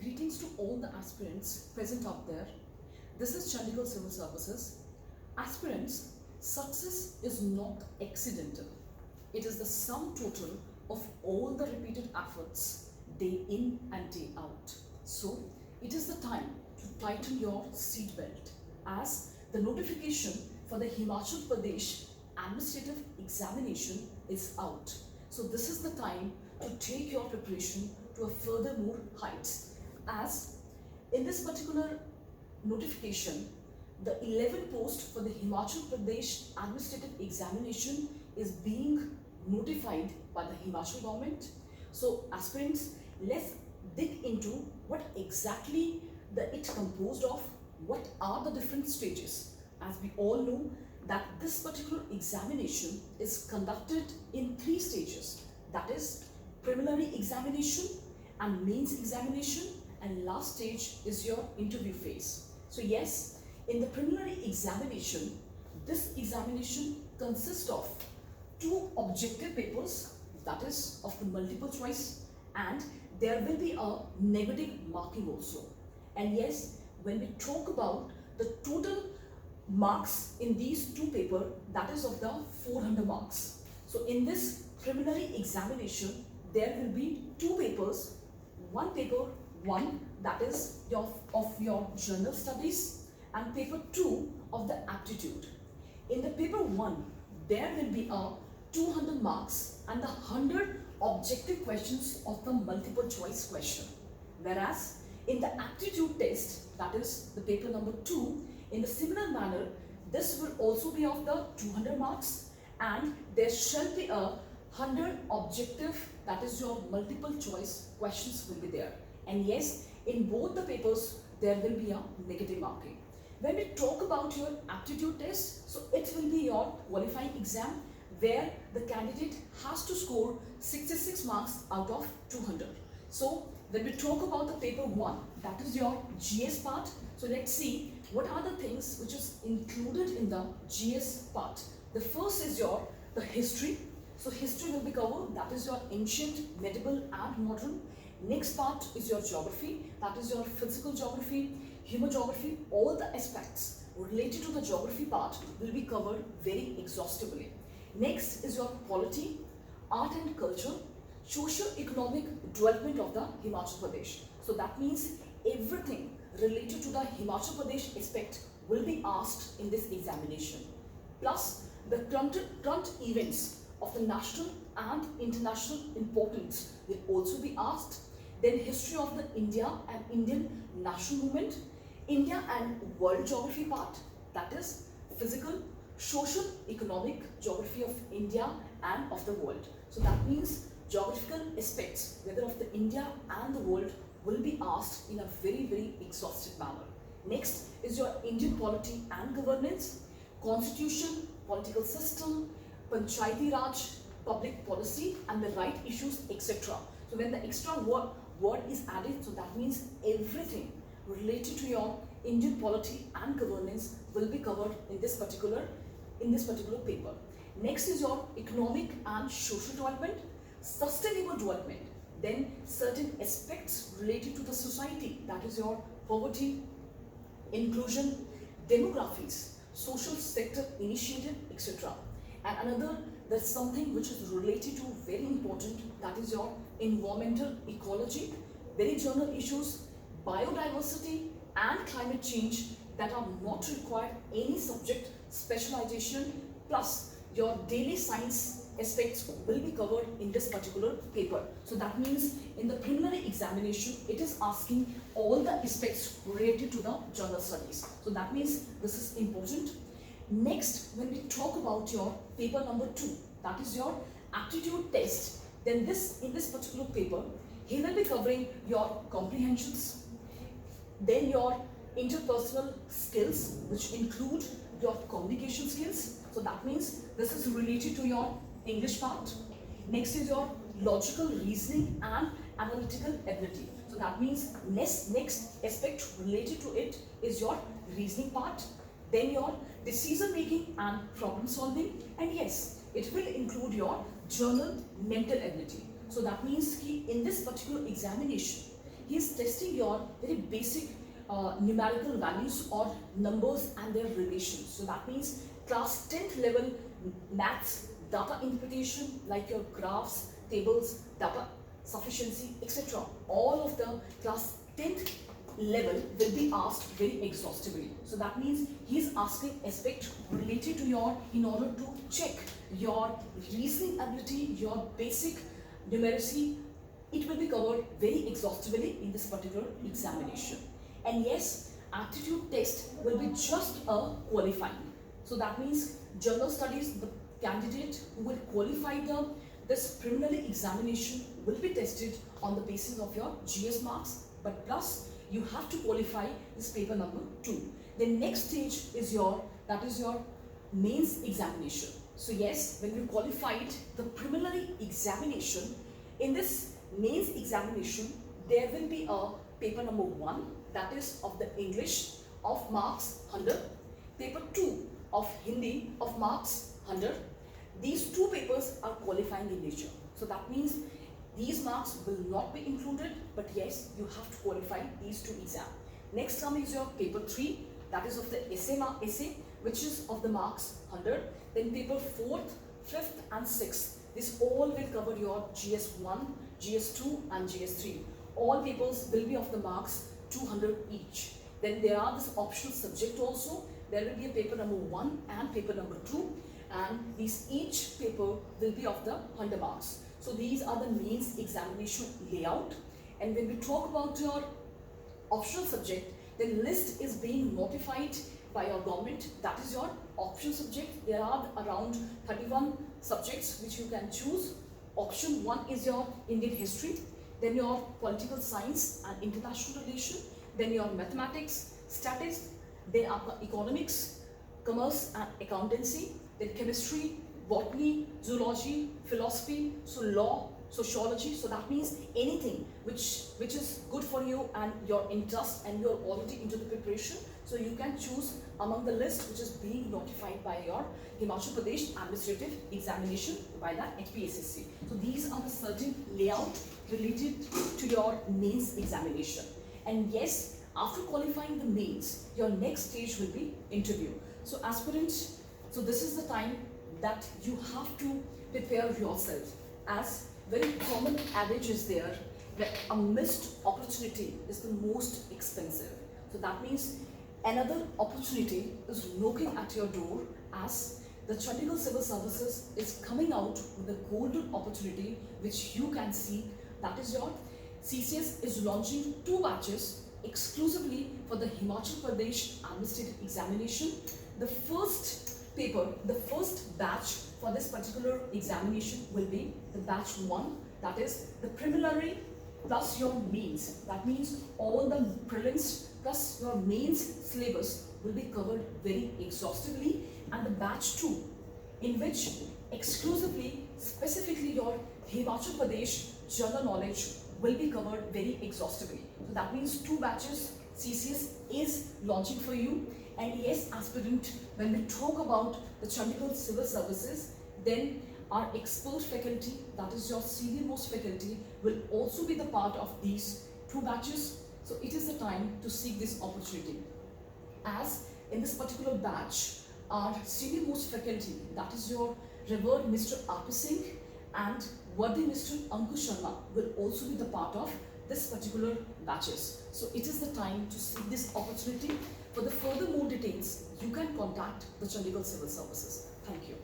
Greetings to all the aspirants present out there. This is Chandigarh Civil Services. Aspirants, success is not accidental. It is the sum total of all the repeated efforts day in and day out. So, it is the time to tighten your seatbelt as the notification for the Himachal Pradesh administrative examination is out. So, this is the time to take your preparation to a further more heights. As in this particular notification, the 11th post for the Himachal Pradesh administrative examination is being notified by the Himachal government. So aspirants, let's dig into what exactly it composed of, what are the different stages. As we all know that this particular examination is conducted in 3 stages, that is preliminary examination and mains examination, and last stage is your interview phase. So yes, in the preliminary examination, this examination consists of 2 objective papers, that is of the multiple choice, and there will be a negative marking also. And yes, when we talk about the total marks in these 2 papers, that is of the 400 marks. So in this preliminary examination, there will be 2 papers, one paper 1 that is of your general studies and paper 2 of the aptitude. In the paper 1, there will be a 200 marks and the 100 objective questions of the multiple choice question. Whereas in the aptitude test, that is the paper number 2, in the similar manner, this will also be of the 200 marks and there shall be a 100 objective, that is your multiple choice questions will be there. And yes, in both the papers, there will be a negative marking. When we talk about your aptitude test, so it will be your qualifying exam where the candidate has to score 66 marks out of 200. So when we talk about the paper 1, that is your GS part. So let's see what are the things which is included in the GS part. The first is the history. So history will be covered, that is your ancient, medieval and modern. Next part is your geography, that is your physical geography, human geography. All the aspects related to the geography part will be covered very exhaustively. Next is your polity, art and culture, socio-economic development of the Himachal Pradesh. So that means everything related to the Himachal Pradesh aspect will be asked in this examination. Plus the current events of the national and international importance will also be asked. Then history of the India and Indian national movement, India and world geography part, that is physical, social, economic geography of India and of the world. So that means geographical aspects, whether of the India and the world, will be asked in a very exhaustive manner. Next is your Indian polity and governance, constitution, political system, Panchayati Raj, public policy and the right issues, etc. So when the extra word is added, so that means everything related to your Indian polity and governance will be covered in this particular paper. Next is your economic and social development, sustainable development, then certain aspects related to the society, that is your poverty, inclusion, demographies, social sector initiative, etc. And another, there's something which is related to very important, that is your environmental ecology, very general issues, biodiversity and climate change that are not required any subject specialization, plus your daily science aspects will be covered in this particular paper. So that means in the preliminary examination, it is asking all the aspects related to the general studies. So that means this is important. Next, when we talk about your paper number 2, that is your aptitude test, then in this particular paper, he will be covering your comprehensions, then your interpersonal skills, which include your communication skills. So that means this is related to your English part. Next is your logical reasoning and analytical ability. So that means next aspect related to it is your reasoning part. Then your decision making and problem solving, and yes, it will include your general mental ability. So that means in this particular examination, he is testing your very basic numerical values or numbers and their relations. So that means class 10th level maths, data interpretation like your graphs, tables, data sufficiency, etc. All of the class 10th level will be asked very exhaustively. So that means he is asking aspect related to your, in order to check your reasoning ability, your basic numeracy. It will be covered very exhaustively in this particular examination. And yes, aptitude test will be just a qualifying. So that means general studies, the candidate who will qualify this preliminary examination will be tested on the basis of your GS marks, but plus you have to qualify this paper number 2. The next stage is your mains examination. So yes, when you qualified the preliminary examination, in this mains examination there will be a paper number 1, that is of the English of marks 100, paper 2 of Hindi of marks 100. These two papers are qualifying in nature. So that means these marks will not be included, but yes, you have to qualify these two exams. Next come is your paper 3, that is of the essay, which is of the marks 100. Then paper 4th, 5th and 6th. This all will cover your GS1, GS2 and GS3. All papers will be of the marks 200 each. Then there are this optional subject also. There will be a paper number 1 and paper number 2, and each paper will be of the 100 marks. So these are the mains examination layout. And when we talk about your optional subject, the list is being notified by your government. That is your optional subject. There are around 31 subjects which you can choose. Option 1 is your Indian history, then your political science and international relation, then your mathematics, statistics, then economics, commerce and accountancy, then chemistry, botany, zoology, philosophy, so law, sociology. So that means anything which is good for you and your interest, and you're already into the preparation. So you can choose among the list which is being notified by your Himachal Pradesh administrative examination by the HPSSC. So these are the certain layout related to your mains examination. And yes, after qualifying the mains, your next stage will be interview. So aspirants, so this is the time that you have to prepare yourself, as very common adage is there that a missed opportunity is the most expensive. So that means another opportunity is knocking at your door, as the Chandigarh Civil Services is coming out with a golden opportunity which you can see. That is your CCS is launching 2 batches exclusively for the Himachal Pradesh administrative examination. The first paper, the first batch for this particular examination will be the batch 1, that is the preliminary plus your mains. That means all the prelims plus your mains syllabus will be covered very exhaustively. And the batch 2, in which exclusively, specifically your Himachal Pradesh general knowledge will be covered very exhaustively. So that means 2 batches CCS is launching for you. And yes, aspirant, when we talk about the Chandigarh Civil Services, then our expert faculty, that is your senior most faculty, will also be the part of these 2 batches. So it is the time to seek this opportunity. As in this particular batch, our senior most faculty, that is your revered Mr. R.P. Singh and worthy Mr. Ankush Sharma, will also be the part of this particular batches. So it is the time to seek this opportunity. For the further more details, you can contact the Chandigarh Civil Services. Thank you.